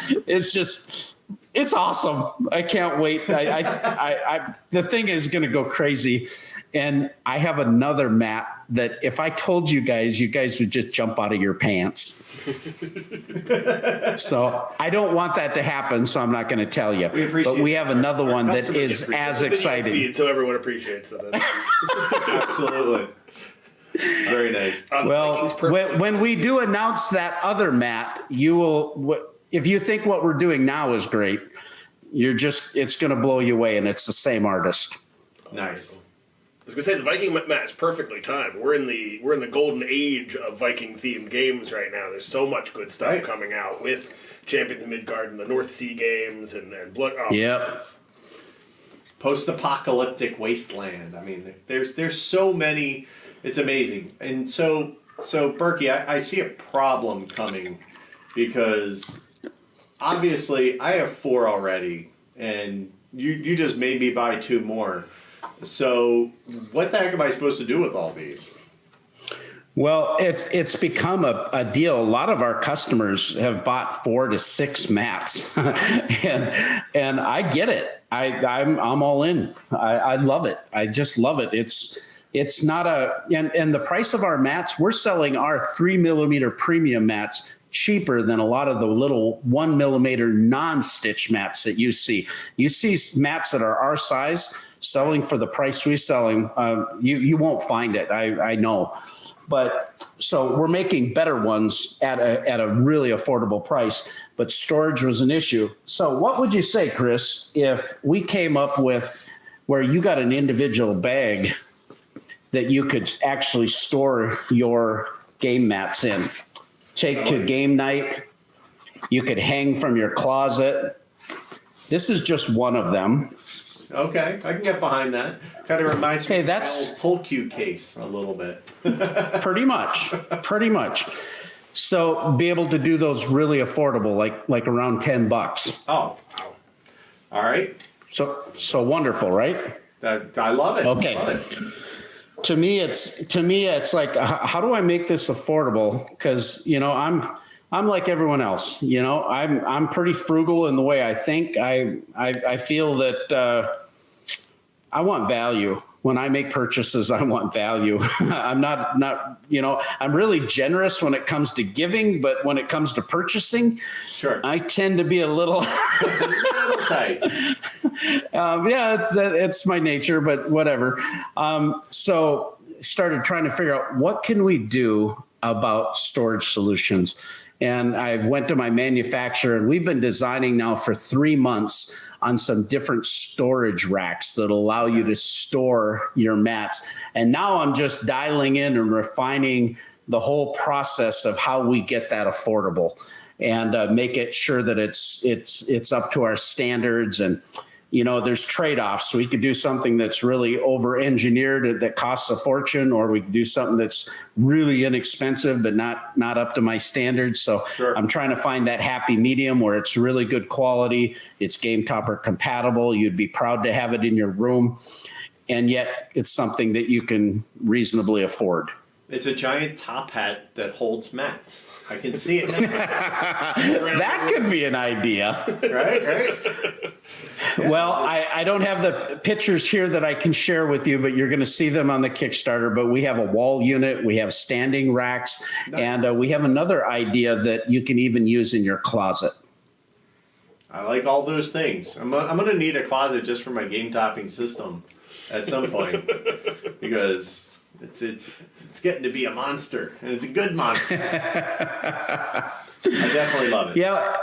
It's awesome. I can't wait. The thing is going to go crazy. And I have another mat that if I told you guys would just jump out of your pants. So I don't want that to happen, so I'm not going to tell you. But we have another one that is as exciting. Feed, so everyone appreciates that. Absolutely. Very nice. Well, when we do announce that other mat, you will... If you think what we're doing now is great, it's going to blow you away, and it's the same artist. Nice. I was gonna say the Viking mat is perfectly timed. We're in the golden age of Viking themed games right now. There's so much good stuff coming out with Champions of Midgard and the North Sea games and Blood. Oh, yep. Post-apocalyptic wasteland. I mean, there's so many. It's amazing. And so Burky, I see a problem coming because obviously I have 4 already, and you just made me buy 2 more. So what the heck am I supposed to do with all these? Well, it's become a deal. A lot of our customers have bought 4 to 6 mats, and I get it. I'm all in. I love it. I just love it. It's not and the price of our mats, we're selling our 3mm premium mats cheaper than a lot of the little 1mm non-stitch mats that you see. You see mats that are our size selling for the price we're selling. You won't find it. I know. But so we're making better ones at a really affordable price, but storage was an issue. So what would you say, Chris, if we came up with where you got an individual bag that you could actually store your game mats in? Take to game night. You could hang from your closet. This is just one of them. Okay, I can get behind that. Kind of reminds me of the old pull cue case a little bit. Pretty much. So be able to do those really affordable, like around $10. Oh, wow. All right. So wonderful, right? I love it. Okay. Love it. To me, it's like, how do I make this affordable? Because, you know, I'm like everyone else. You know, I'm pretty frugal in the way I think. I feel that I want value. When I make purchases, I want value. I'm not, you know, I'm really generous when it comes to giving, but when it comes to purchasing, sure, I tend to be a little tight. Yeah, it's my nature, but whatever. So started trying to figure out what can we do about storage solutions. And I went to my manufacturer, and we've been designing now for 3 months on some different storage racks that allow you to store your mats. And now I'm just dialing in and refining the whole process of how we get that affordable and make it sure that it's up to our standards. And you know, there's trade-offs. So we could do something that's really over-engineered that costs a fortune, or we could do something that's really inexpensive but not up to my standards. So sure, I'm trying to find that happy medium where it's really good quality, it's Gametopper compatible, you'd be proud to have it in your room, and yet it's something that you can reasonably afford. It's a giant top hat that holds mats. I can see it now. That could be an idea. Right? Well, I don't have the pictures here that I can share with you, but you're going to see them on the Kickstarter. But we have a wall unit, we have standing racks, nice, and we have another idea that you can even use in your closet. I like all those things. I'm going to need a closet just for my game topping system at some point because it's getting to be a monster, and it's a good monster. I definitely love it. Yeah.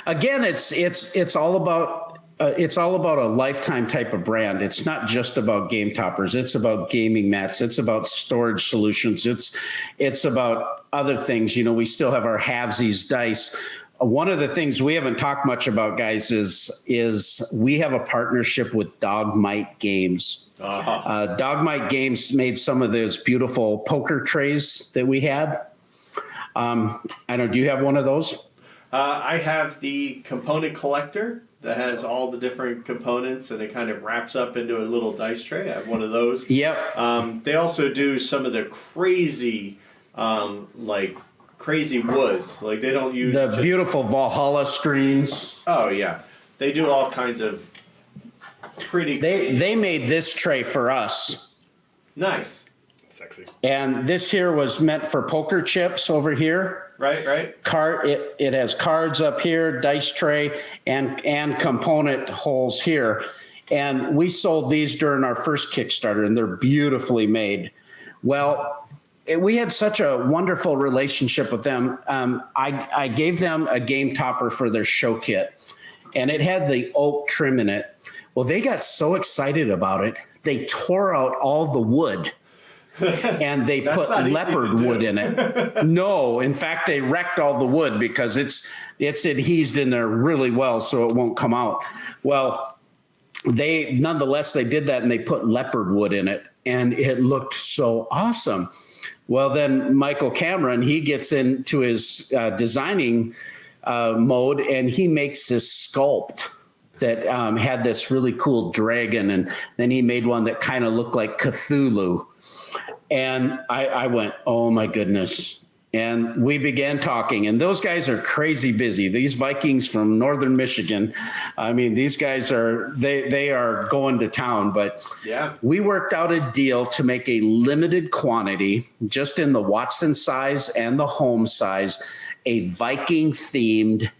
Again, it's all about a lifetime type of brand. It's not just about Gametoppers. It's about gaming mats. It's about storage solutions. It's about other things. You know, we still have our halvesies dice. One of the things we haven't talked much about, guys, is we have a partnership with Dogmite Games. Dogmite Games made some of those beautiful poker trays that we had. I don't. Do you have one of those? I have the component collector that has all the different components, and it kind of wraps up into a little dice tray. I have one of those. Yep. They also do some of the crazy, crazy woods. Like they don't use the beautiful Valhalla screens. Oh yeah, they do all kinds of pretty. They made this tray for us. Nice. Sexy. And this here was meant for poker chips over here. Right. It has cards up here, dice tray, and component holes here. And we sold these during our first Kickstarter, and they're beautifully made. Well, we had such a wonderful relationship with them. I gave them a game topper for their show kit, and it had the oak trim in it. Well, they got so excited about it, they tore out all the wood. And they put leopard wood in it. No, in fact, they wrecked all the wood because it's adhesed in there really well, so it won't come out. Well, nonetheless they did that, and they put leopard wood in it, and it looked so awesome. Well, then Michael Cameron, he gets into his designing mode, and he makes this sculpt that had this really cool dragon, and then he made one that kind of looked like Cthulhu. And I went, oh my goodness. And we began talking, and those guys are crazy busy. These Vikings from Northern Michigan. I mean, these guys they are going to town, but yeah, we worked out a deal to make a limited quantity, just in the Watson size and the home size, a Viking themed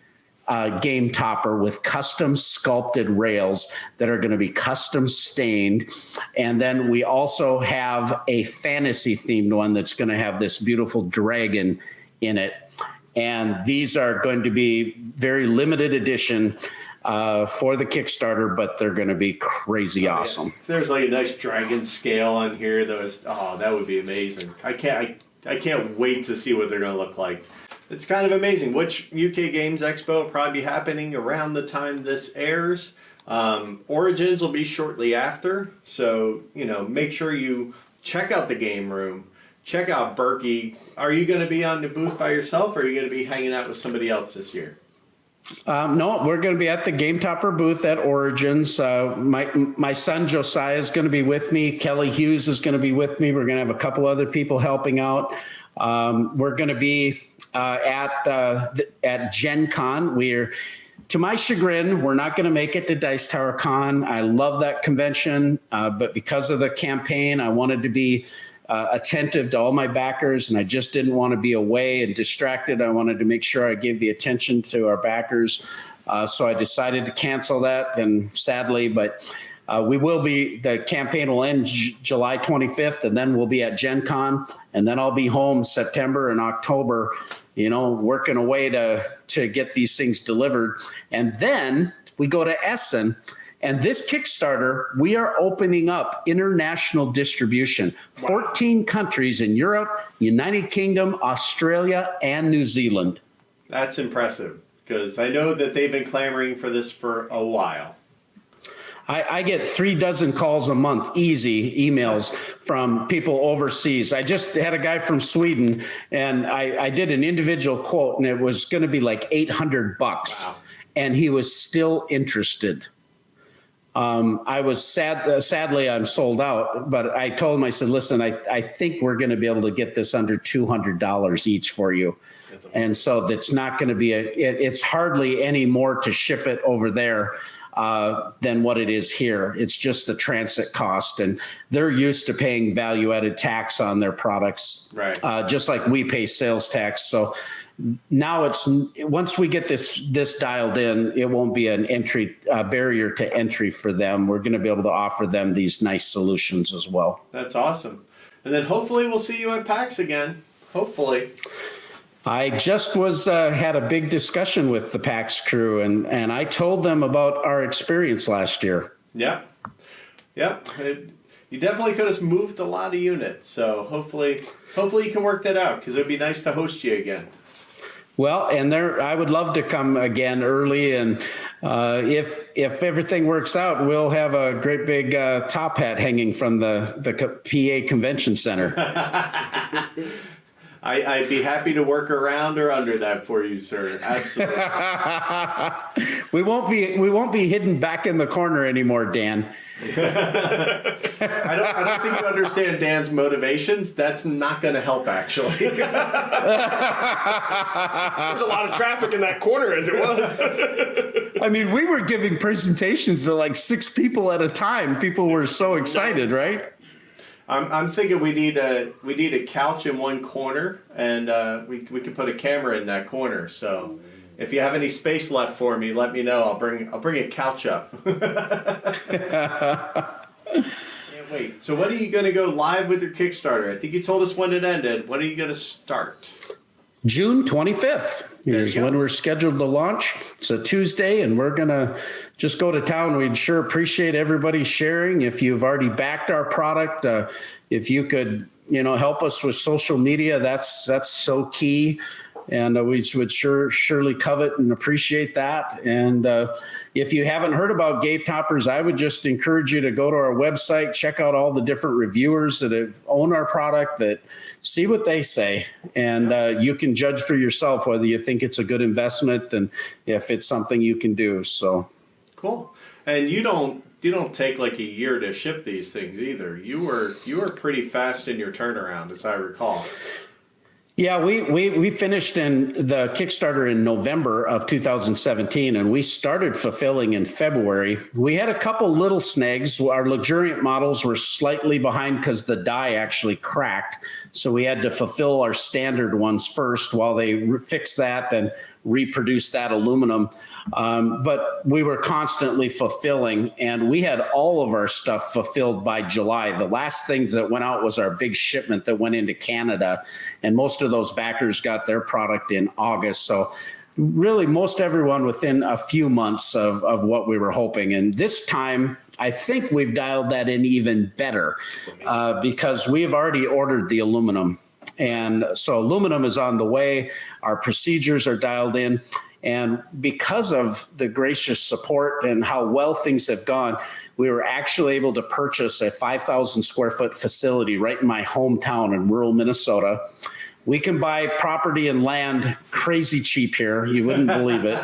game topper with custom sculpted rails that are going to be custom stained. And then we also have a fantasy themed one that's going to have this beautiful dragon in it. And these are going to be very limited edition for the Kickstarter, but they're going to be crazy awesome. Yeah. If there's like a nice dragon scale on here, that would be amazing. I can't wait to see what they're going to look like. It's kind of amazing. Which UK Games Expo will probably be happening around the time this airs. Origins will be shortly after. So, make sure you check out the game room. Check out Burky. Are you going to be on the booth by yourself, or are you going to be hanging out with somebody else this year? No, we're going to be at the Game Topper booth at Origins. My son Josiah is going to be with me. Kelly Hughes is going to be with me. We're going to have a couple other people helping out. We're going to be at Gen Con. To my chagrin, we're not going to make it to Dice Tower Con. I love that convention, but because of the campaign, I wanted to be attentive to all my backers, and I just didn't want to be away and distracted. I wanted to make sure I gave the attention to our backers, so I decided to cancel that, and sadly, but the campaign will end July 25th, and then we'll be at Gen Con, and then I'll be home September and October, working away to get these things delivered. And then we go to Essen, and this Kickstarter, we are opening up international distribution. Wow. 14 countries in Europe, United Kingdom, Australia, and New Zealand. That's impressive, because I know that they've been clamoring for this for a while. I get 36 calls a month, easy emails from people overseas. I just had a guy from Sweden, and I did an individual quote, and it was going to be like $800. Wow. And he was still interested. I was sadly, I'm sold out, but I told him, I said, listen, I think we're going to be able to get this under $200 each for you. And so that's not going to be it's hardly any more to ship it over there than what it is here. It's just the transit cost, and they're used to paying value-added tax on their products, right? Just like we pay sales tax. So now once we get this dialed in, it won't be an entry barrier to entry for them. We're going to be able to offer them these nice solutions as well. That's awesome. And then hopefully we'll see you at PAX again. Hopefully. I just had a big discussion with the PAX crew, and I told them about our experience last year. Yeah. You definitely could have moved a lot of units, so hopefully you can work that out, because it would be nice to host you again. Well, and I would love to come again early, and if everything works out, we'll have a great big top hat hanging from the PA Convention Center. I'd be happy to work around or under that for you, sir. Absolutely. We won't be hidden back in the corner anymore, Dan. I don't think you understand Dan's motivations. That's not going to help, actually. There's a lot of traffic in that corner as it was. I mean, we were giving presentations to like 6 people at a time. People were so excited, right? I'm thinking we need a couch in one corner, and we can put a camera in that corner. So, if you have any space left for me, let me know. I'll bring a couch up. Can't wait. So, when are you going to go live with your Kickstarter? I think you told us when it ended. When are you going to start? June 25th is when we're scheduled to launch. It's a Tuesday, and we're going to just go to town. We'd sure appreciate everybody sharing. If you've already backed our product, if you could, help us with social media, that's so key. And we would surely covet and appreciate that. And if you haven't heard about Gametoppers, I would just encourage you to go to our website, check out all the different reviewers that have owned our product, that see what they say. And you can judge for yourself whether you think it's a good investment and if it's something you can do. So cool. And you don't take like a year to ship these things either. You were pretty fast in your turnaround, as I recall. Yeah, we finished in the Kickstarter in November of 2017, and we started fulfilling in February. We had a couple little snags. Our luxuriant models were slightly behind because the die actually cracked. So we had to fulfill our standard ones first while they fixed that and reproduce that aluminum. But we were constantly fulfilling, and we had all of our stuff fulfilled by July. The last things that went out was our big shipment that went into Canada, and most of those backers got their product in August. So really most everyone within a few months of what we were hoping. And this time, I think we've dialed that in even better because we've already ordered the aluminum. And so aluminum is on the way. Our procedures are dialed in. And because of the gracious support and how well things have gone, we were actually able to purchase a 5,000 square foot facility right in my hometown in rural Minnesota. We can buy property and land crazy cheap here. You wouldn't believe it.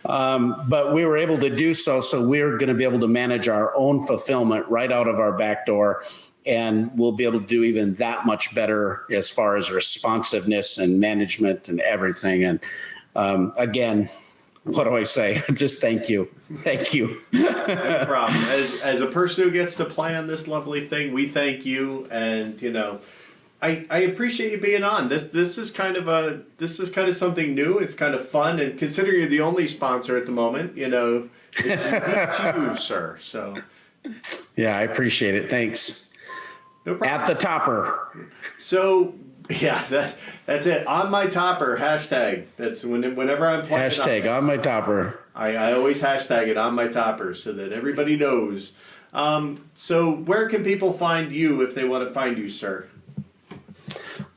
But we were able to do so. So we're going to be able to manage our own fulfillment right out of our back door. And we'll be able to do even that much better as far as responsiveness and management and everything. And again, what do I say? Just thank you. Thank you. No problem. As a person who gets to play on this lovely thing, we thank you. And, I appreciate you being on. This is kind of something new. It's kind of fun, and considering you're the only sponsor at the moment, it's you, sir. So yeah, I appreciate it. Thanks. No problem. At the topper. So yeah, that's it. On my topper hashtag. That's whenever I'm playing. Hashtag on my topper. I always hashtag it on my topper so that everybody knows. So where can people find you if they want to find you, sir?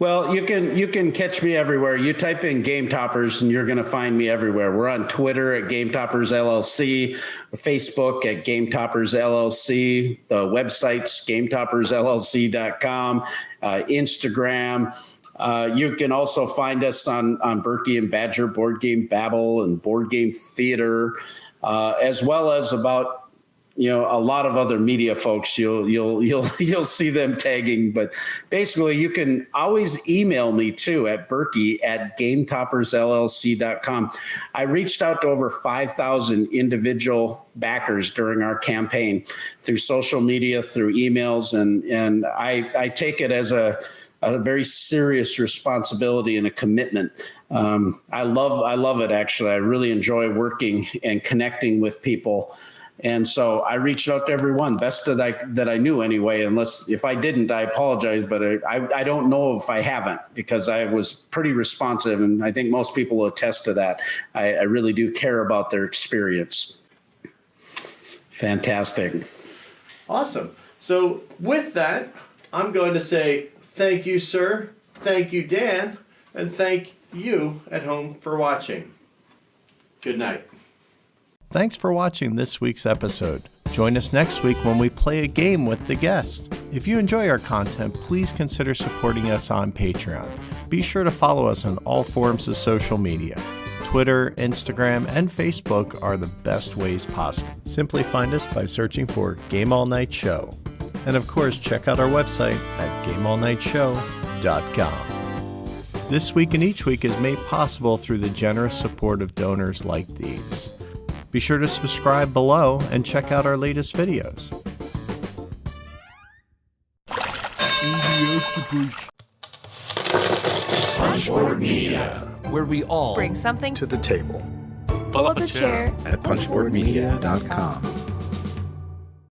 Well, you can catch me everywhere. You type in Gametoppers and you're going to find me everywhere. We're on Twitter at Gametoppers LLC, Facebook at Gametoppers LLC, the website's GametoppersLLC.com, Instagram. You can also find us on Burky and Badger, Board Game Babble, and Board Game Theater, as well as about a lot of other media folks. You'll see them tagging, but basically you can always email me too at Burky at GametoppersLLC.com. I reached out to over 5,000 individual backers during our campaign through social media, through emails, and I take it as a very serious responsibility and a commitment. I love it, actually. I really enjoy working and connecting with people And so I reached out to everyone, best that I knew anyway. Unless if I didn't, I apologize, but I don't know if I haven't, because I was pretty responsive, and I think most people will attest to that. I really do care about their experience. Fantastic. Awesome. So with that, I'm going to say thank you, sir. Thank you, Dan. And thank you at home for watching. Good night. Thanks for watching this week's episode. Join us next week when we play a game with the guest. If you enjoy our content, please consider supporting us on Patreon. Be sure to follow us on all forms of social media. Twitter, Instagram, and Facebook are the best ways possible. Simply find us by searching for Game All Night Show. And of course, check out our website at gameallnightshow.com. This Week and Each Week is made possible through the generous support of donors like these. Be sure to subscribe below and check out our latest videos. Punchboard Media, where we all Bring something to the table. pull up a chair At punchboardmedia.com.